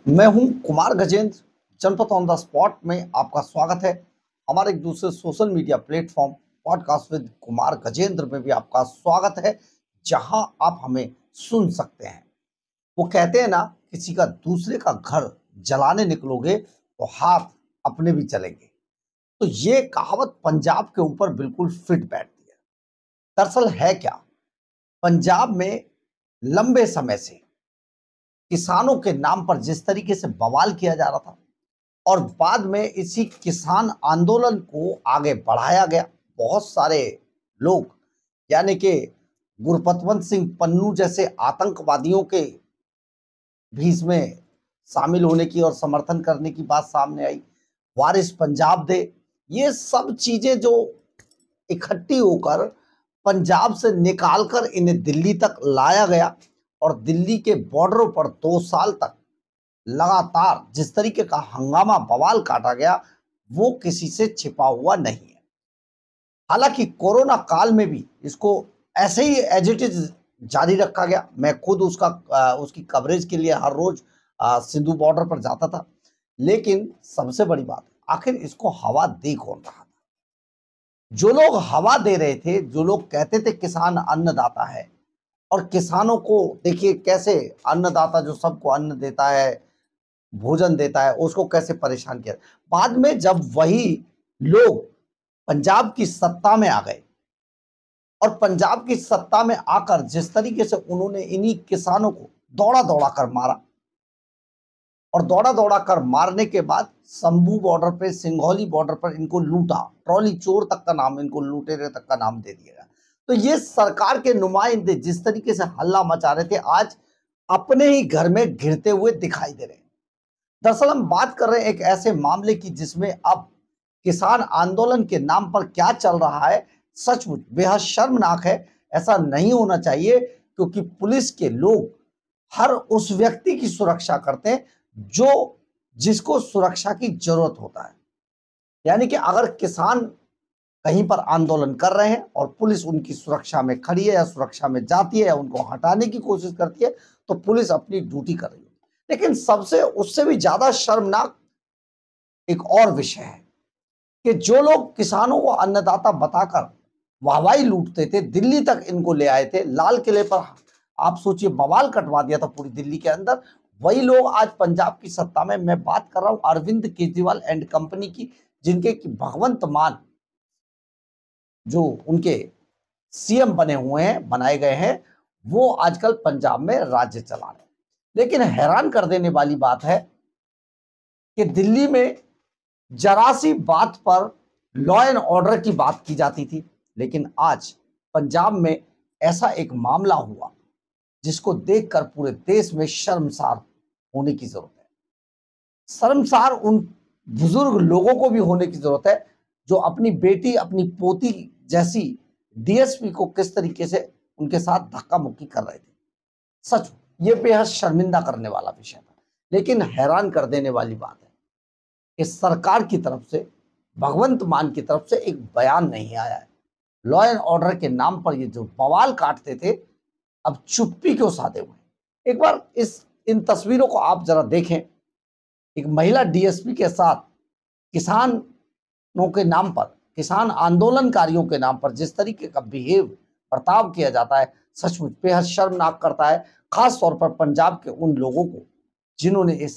मैं हूं कुमार गजेंद्र। जनपद ऑन द स्पॉट में आपका स्वागत है। हमारे एक दूसरे social media platform podcast with Kumar Gajendra में भी आपका स्वागत है, जहां आप हमें सुन सकते हैं। वो कहते हैं ना, किसी का दूसरे का घर जलाने निकलोगे तो हाथ अपने भी जलेंगे। तो ये कहावत पंजाब के ऊपर बिल्कुल फिट बैठती है। दरअसल है क्या, पंजाब में लंबे समय से किसानों के नाम पर जिस तरीके से बवाल किया जा रहा था और बाद में इसी किसान आंदोलन को आगे बढ़ाया गया, बहुत सारे लोग यानी कि गुरपतवंत सिंह पन्नू जैसे आतंकवादियों के भी इसमें शामिल होने की और समर्थन करने की बात सामने आई। वारिस पंजाब दे, ये सब चीजें जो इकट्ठी होकर पंजाब से निकालकर इन्हें दिल्ली तक लाया गया और दिल्ली के बॉर्डरों पर 2 साल तक लगातार जिस तरीके का हंगामा बवाल काटा गया, वो किसी से छिपा हुआ नहीं है। हालांकि कोरोना काल में भी इसको ऐसे ही एज इट इज जारी रखा गया। मैं खुद उसकी कवरेज के लिए हर रोज सिंधु बॉर्डर पर जाता था। लेकिन सबसे बड़ी बात, आखिर इसको हवा दे कौन रहा था? जो लोग हवा दे रहे थे, जो लोग कहते थे किसान अन्नदाता है, और किसानों को देखिए कैसे अन्नदाता जो सबको अन्न देता है, भोजन देता है, उसको कैसे परेशान किया। बाद में जब वही लोग पंजाब की सत्ता में आ गए और पंजाब की सत्ता में आकर जिस तरीके से उन्होंने इन्हीं किसानों को दौड़ा दौड़ा कर मारा, और दौड़ा दौड़ा कर मारने के बाद शंभू बॉर्डर पे, सिंघौली बॉर्डर पर इनको लूटा, ट्रॉली चोर तक का नाम, इनको लुटेरे तक का नाम दे दिया गया। तो ये सरकार के नुमाइंदे जिस तरीके से हल्ला मचा रहे थे, आज अपने ही घर में घिरते हुए दिखाई दे रहे हैं। दरअसल हम बात कर रहे हैं एक ऐसे मामले की जिसमें अब किसान आंदोलन के नाम पर क्या चल रहा है, सचमुच बेहद शर्मनाक है। ऐसा नहीं होना चाहिए, क्योंकि पुलिस के लोग हर उस व्यक्ति की सुरक्षा करते हैं जो जिसको सुरक्षा की जरूरत होता है। यानी कि अगर किसान कहीं पर आंदोलन कर रहे हैं और पुलिस उनकी सुरक्षा में खड़ी है या सुरक्षा में जाती है या उनको हटाने की कोशिश करती है, तो पुलिस अपनी ड्यूटी कर रही है। लेकिन सबसे उससे भी ज्यादा शर्मनाक एक और विषय है कि जो लोग किसानों को अन्नदाता बताकर वाहवाही लूटते थे, दिल्ली तक इनको ले आए थे, लाल किले पर आप सोचिए बवाल कटवा दिया था पूरी दिल्ली के अंदर, वही लोग आज पंजाब की सत्ता में। मैं बात कर रहा हूं अरविंद केजरीवाल एंड कंपनी की, जिनके की भगवंत मान जो उनके सीएम बने हुए हैं, बनाए गए हैं, वो आजकल पंजाब में राज्य चला रहे हैं। लेकिन हैरान कर देने वाली बात है कि दिल्ली में जरा सी बात पर लॉ एंड ऑर्डर की बात की जाती थी, लेकिन आज पंजाब में ऐसा एक मामला हुआ जिसको देखकर पूरे देश में शर्मसार होने की जरूरत है। शर्मसार उन बुजुर्ग लोगों को भी होने की जरूरत है जो अपनी बेटी, अपनी पोती जैसी डीएसपी को किस तरीके से उनके साथ धक्का मुक्की कर रहे थे। सच ये बेहद शर्मिंदा करने वाला विषय था। लेकिन हैरान कर देने वाली बात है कि सरकार की तरफ से, भगवंत मान की तरफ से एक बयान नहीं आया है। लॉ एंड ऑर्डर के नाम पर ये जो बवाल काटते थे, अब चुप्पी क्यों साधे हुए। एक बार इन तस्वीरों को आप जरा देखें। एक महिला डीएसपी के साथ किसानों के नाम पर, किसान आंदोलनकारियों के नाम पर जिस तरीके का बर्ताव किया जाता है, सचमुच बेहद शर्मनाक करता है। खास तौर पर पंजाब के उन लोगों को जिन्होंने इस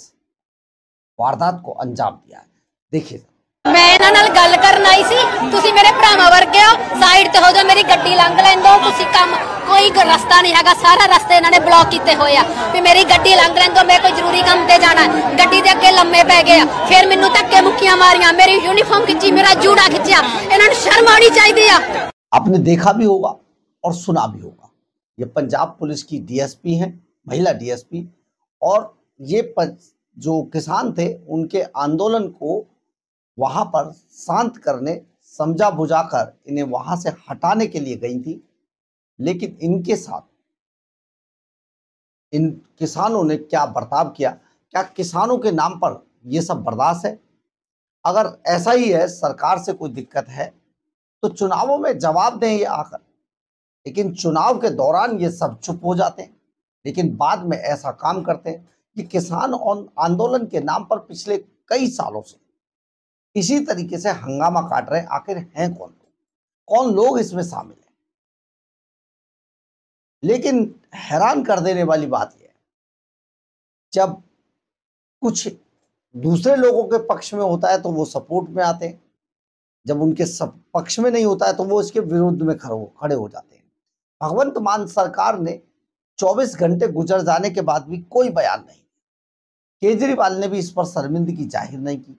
वारदात को अंजाम दिया है। देखिए, मैं ਇਹਨਾਂ ਨਾਲ ਗੱਲ ਕਰਨ ਆਈ ਸੀ, ਤੁਸੀਂ ਮੇਰੇ ਭਰਾਵਾਂ ਵਰਗੇ ਹੋ, ਸਾਈਡ ਤੇ ਹੋ ਜਾ, ਮੇਰੀ ਗੱਡੀ ਲੰਘ ਲੈਣ ਦਿਓ। ਤੁਸੀਂ ਕੰਮ ਕੋਈ ਰਸਤਾ ਨਹੀਂ ਹੈਗਾ, ਸਾਰਾ ਰਸਤੇ ਇਹਨਾਂ ਨੇ ਬਲੌਕ ਕੀਤੇ ਹੋਏ ਆ ਵੀ ਮੇਰੀ ਗੱਡੀ ਲੰਘ ਲੈਣ ਦਿਓ, ਮੈਂ ਕੋਈ ਜ਼ਰੂਰੀ ਕੰਮ ਤੇ ਜਾਣਾ। ਗੱਡੀ ਦੇ ਅੱਗੇ ਲੰਮੇ ਪੈ ਗਏ ਆ, ਫਿਰ ਮੈਨੂੰ ਧੱਕੇ ਮੁੱਕੀਆਂ ਮਾਰੀਆਂ, ਮੇਰੀ यूनिफॉर्म खिंची, मेरा जूड़ा खिंचा। ਇਹਨਾਂ ਨੂੰ शर्म आनी चाहिए। आपने देखा भी होगा और सुना भी होगा, ये पंजाब पुलिस की डीएसपी है, महिला डीएसपी, और ये जो किसान थे उनके आंदोलन को वहां पर शांत करने, समझा बुझाकर इन्हें वहां से हटाने के लिए गई थी। लेकिन इनके साथ इन किसानों ने क्या बर्ताव किया, क्या किसानों के नाम पर यह सब बर्दाश्त है? अगर ऐसा ही है, सरकार से कोई दिक्कत है तो चुनावों में जवाब दें ये आकर। लेकिन चुनाव के दौरान ये सब चुप हो जाते हैं, लेकिन बाद में ऐसा काम करते हैं। कि किसान आंदोलन के नाम पर पिछले कई सालों से इसी तरीके से हंगामा काट रहे, आखिर हैं कौन लोग इसमें शामिल हैं। लेकिन हैरान कर देने वाली बात यह है, जब कुछ दूसरे लोगों के पक्ष में होता है तो वो सपोर्ट में आते हैं, जब उनके सब पक्ष में नहीं होता है तो वो इसके विरोध में खड़े हो जाते हैं। भगवंत मान सरकार ने 24 घंटे गुजर जाने के बाद भी कोई बयान नहीं, केजरीवाल ने भी इस पर शर्मिंदगी जाहिर नहीं की,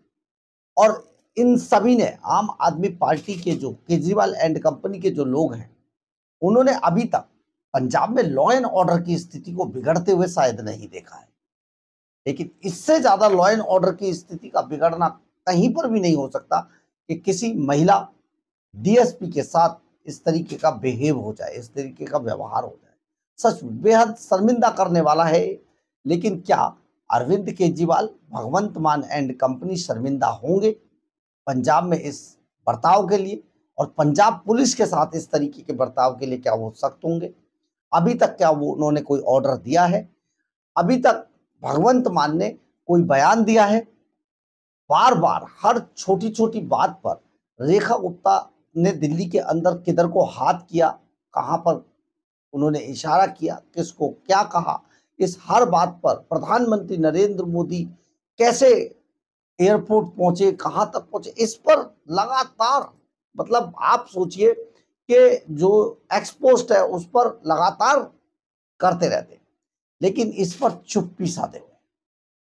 और इन सभी ने, आम आदमी पार्टी के जो केजरीवाल एंड कंपनी के जो लोग हैं, उन्होंने अभी तक पंजाब में लॉ एंड ऑर्डर की स्थिति को बिगड़ते हुए शायद नहीं देखा है। लेकिन इससे ज्यादा लॉ एंड ऑर्डर की स्थिति का बिगड़ना कहीं पर भी नहीं हो सकता कि किसी महिला डीएसपी के साथ इस तरीके का बिहेव हो जाए, इस तरीके का व्यवहार हो जाए। सच बेहद शर्मिंदा करने वाला है। लेकिन क्या अरविंद केजरीवाल, भगवंत मान एंड कंपनी शर्मिंदा होंगे पंजाब में इस बर्ताव के लिए? और पंजाब पुलिस के साथ इस तरीके के बर्ताव के लिए क्या वो सख्त होंगे? अभी तक क्या उन्होंने कोई ऑर्डर दिया है? अभी तक भगवंत मान ने कोई बयान दिया है? बार बार हर छोटी छोटी बात पर रेखा गुप्ता ने दिल्ली के अंदर किधर को हाथ किया, कहां पर उन्होंने इशारा किया, किसको क्या कहा, इस हर बात पर प्रधानमंत्री नरेंद्र मोदी कैसे एयरपोर्ट पहुंचे, कहां तक पहुंचे, इस पर लगातार, मतलब आप सोचिए कि जो एक्सपोस्ट है उस पर लगातार करते रहते, लेकिन इस पर चुप्पी साधे हुए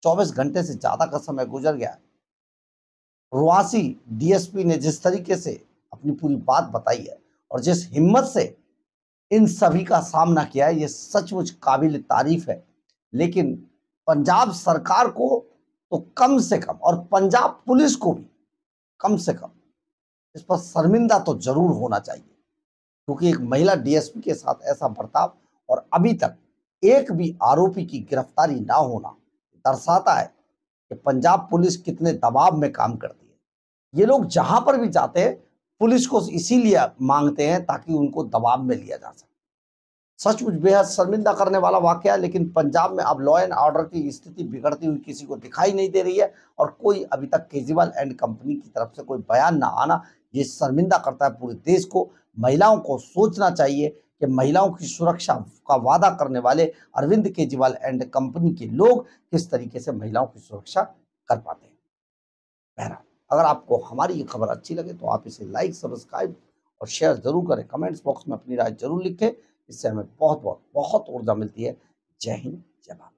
24 घंटे से ज्यादा का समय गुजर गया। रुआसी डीएसपी ने जिस तरीके से अपनी पूरी बात बताई है और जिस हिम्मत से इन सभी का सामना किया है, ये सचमुच काबिल तारीफ है। लेकिन पंजाब सरकार को तो कम से कम, और पंजाब पुलिस को भी कम से कम इस पर शर्मिंदा तो जरूर होना चाहिए, क्योंकि एक महिला डीएसपी के साथ ऐसा बर्ताव और अभी तक एक भी आरोपी की गिरफ्तारी ना होना दर्शाता है कि पंजाब पुलिस कितने दबाव में काम करती है। ये लोग जहां पर भी जाते हैं पुलिस को इसीलिए मांगते हैं ताकि उनको दबाव में लिया जा सके। सचमुच बेहद शर्मिंदा करने वाला वाकया है। लेकिन पंजाब में अब लॉ एंड ऑर्डर की स्थिति बिगड़ती हुई किसी को दिखाई नहीं दे रही है, और कोई अभी तक केजरीवाल एंड कंपनी की तरफ से कोई बयान ना आना ये शर्मिंदा करता है पूरे देश को। महिलाओं को सोचना चाहिए कि महिलाओं की सुरक्षा का वादा करने वाले अरविंद केजरीवाल एंड कंपनी के लोग किस तरीके से महिलाओं की सुरक्षा कर पाते हैं। बहरहाल, अगर आपको हमारी ये खबर अच्छी लगे तो आप इसे लाइक, सब्सक्राइब और शेयर जरूर करें। कमेंट्स बॉक्स में अपनी राय जरूर लिखें, इससे हमें बहुत बहुत बहुत ऊर्जा मिलती है। जय हिंद, जय भारत।